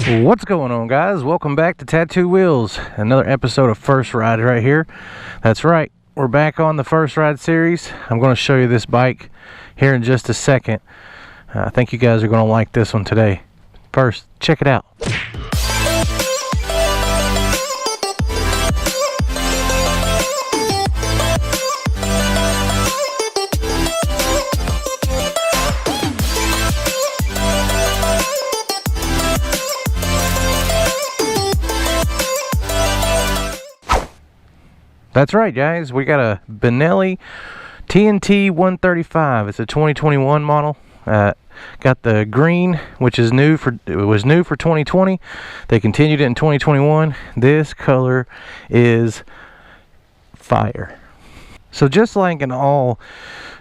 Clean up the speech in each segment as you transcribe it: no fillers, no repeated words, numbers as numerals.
What's going on, guys? Welcome back to Tattoo Wheels. Another episode of First Ride right here. That's right, we're back on the First Ride series. I'm going to show you this bike here in just a second. I think you guys are going to like this one today. First, check it out. That's right, guys. We got a Benelli TNT 135. It's a 2021 model. Got the green, which is new for 2020. They continued it in 2021. This color is fire. So just like in all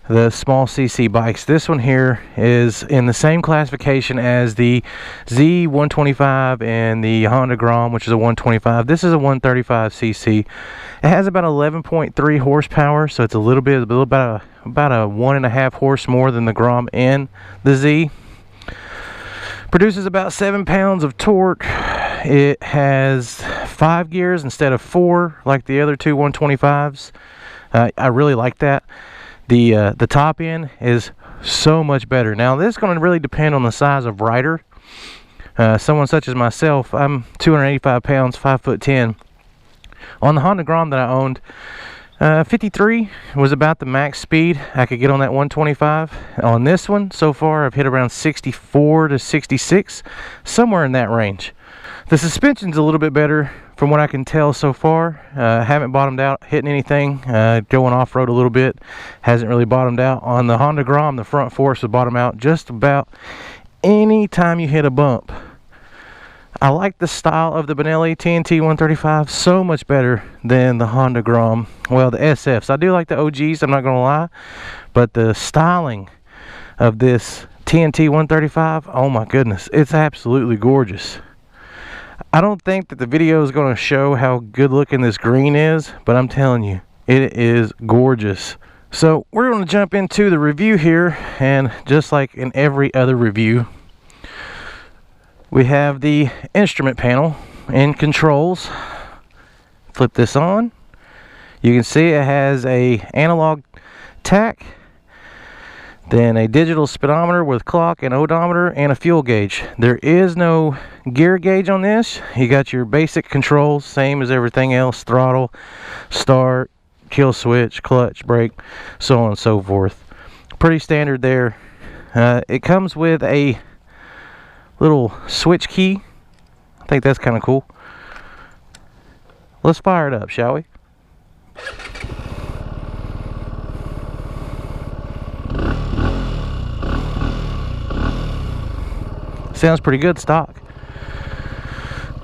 the small CC bikes, this one here is in the same classification as the Z125 and the Honda GROM, which is a 125. This is a 135cc. It has about 11.3 horsepower, so it's about a 1.5 horse more than the GROM and the Z. Produces about 7 pounds of torque. It has 5 gears instead of 4 like the other two 125s. I really like that. The top end is so much better. Now this is going to really depend on the size of rider. Someone such as myself, I'm 285 pounds, 5'10". On the Honda GROM that I owned, 53 was about the max speed I could get on that 125. On this one, so far I've hit around 64 to 66, somewhere in that range. The suspension's a little bit better from what I can tell so far. Haven't bottomed out, hitting anything, going off-road a little bit. Hasn't really bottomed out. On the Honda GROM, the front forks will bottom out just about any time you hit a bump. I like the style of the Benelli TNT 135 so much better than the Honda GROM. Well, the SFs. I do like the OGs, I'm not going to lie. But the styling of this TNT 135, oh my goodness, it's absolutely gorgeous. I don't think that the video is going to show how good looking this green is, but I'm telling you, it is gorgeous. So we're going to jump into the review here, and just like in every other review, we have the instrument panel and controls. Flip this on. You can see it has a analog tach, then a digital speedometer with clock and odometer, and a fuel gauge. There is no gear gauge on this. You got your basic controls, same as everything else: throttle, start, kill switch, clutch, brake, so on and so forth. Pretty standard there. It comes with a little switch key. I think that's kind of cool. Let's fire it up, shall we? Sounds pretty good stock.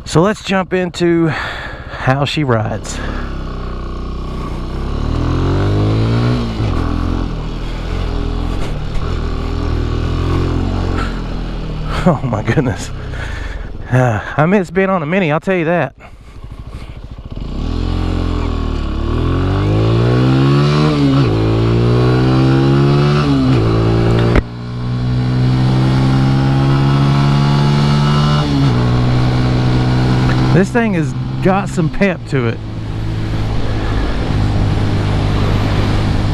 So let's jump into how she rides. Oh my goodness. I miss being on a Mini, I'll tell you that. This thing has got some pep to it.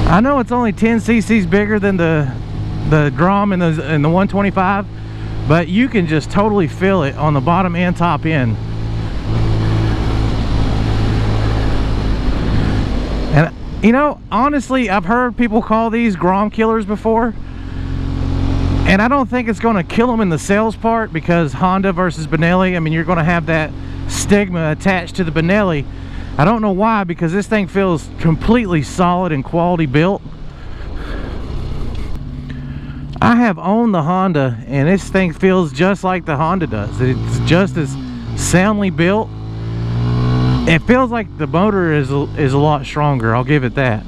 I know it's only 10 cc's bigger than the GROM and the 125, but you can just totally feel it on the bottom and top end. And you know, honestly, I've heard people call these GROM killers before, and I don't think it's going to kill them in the sales part, because Honda versus Benelli, I mean, you're going to have that stigma attached to the Benelli. I don't know why, because this thing feels completely solid and quality built. I have owned the Honda, and this thing feels just like the Honda does. It's just as soundly built. It feels like the motor is a lot stronger, I'll give it that.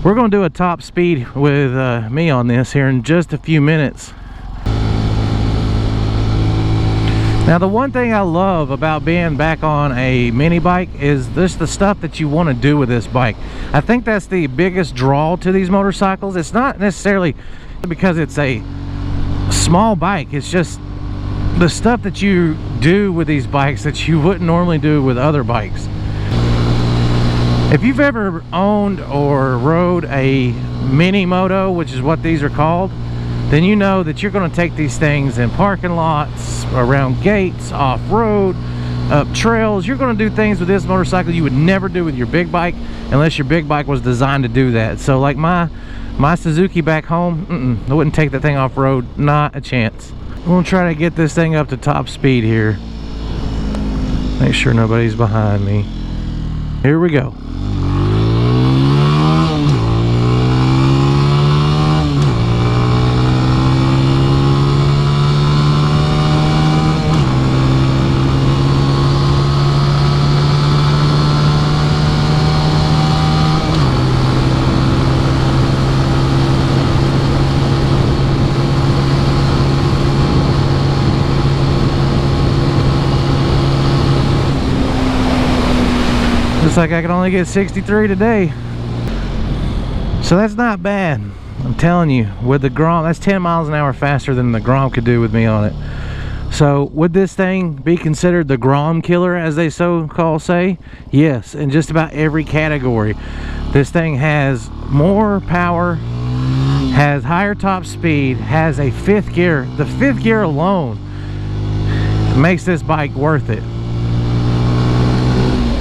We're going to do a top speed with me on this here in just a few minutes. Now, the one thing I love about being back on a mini bike is just the stuff that you want to do with this bike. I think that's the biggest draw to these motorcycles. It's not necessarily because it's a small bike, it's just the stuff that you do with these bikes that you wouldn't normally do with other bikes. If you've ever owned or rode a mini moto, which is what these are called, then you know that you're going to take these things in parking lots, around gates, off-road, up trails. You're going to do things with this motorcycle you would never do with your big bike unless your big bike was designed to do that. So like my Suzuki back home, I wouldn't take that thing off-road, not a chance. I'm going to try to get this thing up to top speed here. Make sure nobody's behind me. Here we go. Looks like I can only get 63 today. So that's not bad. I'm telling you, with the GROM, that's 10 miles an hour faster than the GROM could do with me on it. So would this thing be considered the GROM killer, as they so-called say? Yes, in just about every category. This thing has more power, has higher top speed, has a fifth gear. The fifth gear alone makes this bike worth it.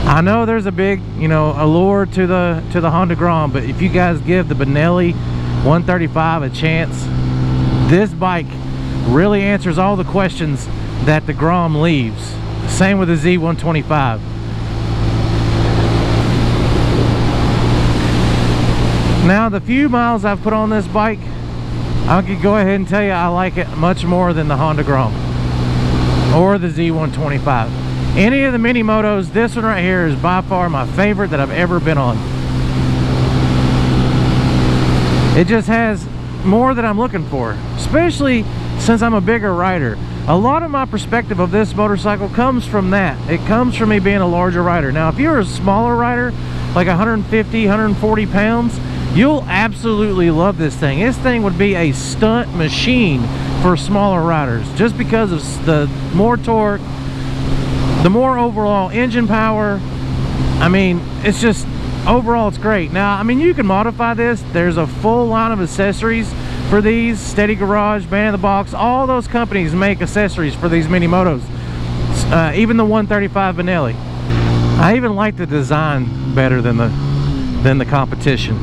I know there's a big, allure to the Honda GROM, but if you guys give the Benelli 135 a chance, this bike really answers all the questions that the GROM leaves. Same with the Z125. Now, the few miles I've put on this bike, I could go ahead and tell you I like it much more than the Honda GROM or the Z125. Any of the mini motos, this one right here is by far my favorite that I've ever been on. It just has more that I'm looking for, especially since I'm a bigger rider. A lot of my perspective of this motorcycle comes from that. It comes from me being a larger rider. Now, if you're a smaller rider, like 150, 140 pounds, you'll absolutely love this thing. This thing would be a stunt machine for smaller riders, just because of the more torque, the more overall engine power. I mean, it's just, overall it's great. Now, I mean, you can modify this. There's a full line of accessories for these. Steady Garage, Man in the Box, all those companies make accessories for these mini motos. Even the 135 Benelli. I even like the design better than the competition.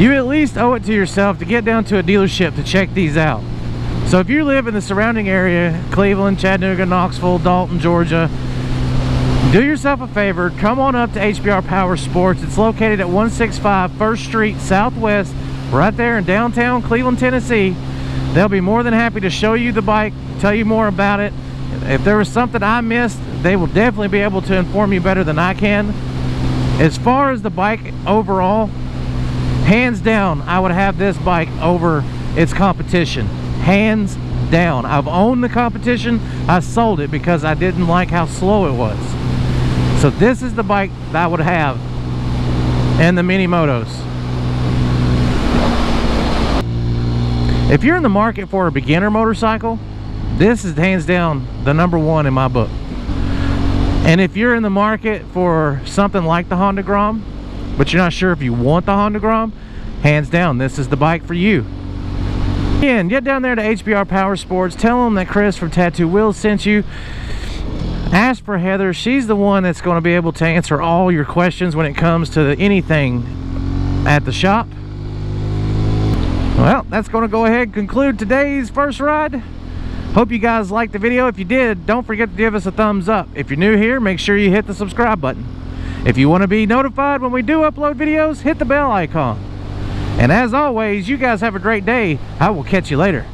You at least owe it to yourself to get down to a dealership to check these out. So if you live in the surrounding area, Cleveland, Chattanooga, Knoxville, Dalton, Georgia, do yourself a favor, come on up to HBR Power Sports. It's located at 165 1st Street Southwest, right there in downtown Cleveland, Tennessee. They'll be more than happy to show you the bike, tell you more about it. If there was something I missed, they will definitely be able to inform you better than I can. As far as the bike overall, hands down, I would have this bike over its competition. Hands down. I've owned the competition. I sold it because I didn't like how slow it was. So this is the bike that I would have in the mini motos. If you're in the market for a beginner motorcycle, this is hands down the #1 in my book. And if you're in the market for something like the Honda GROM, but you're not sure if you want the Honda GROM, hands down, this is the bike for you. Again, get down there to HBR Power Sports. Tell them that Chris from Tattoo Wheels sent you. Ask for Heather. She's the one that's going to be able to answer all your questions when it comes to anything at the shop. Well, that's going to go ahead and conclude today's first ride. Hope you guys liked the video. If you did, don't forget to give us a thumbs up. If you're new here, make sure you hit the subscribe button. If you want to be notified when we do upload videos, hit the bell icon. And as always, you guys have a great day. I will catch you later.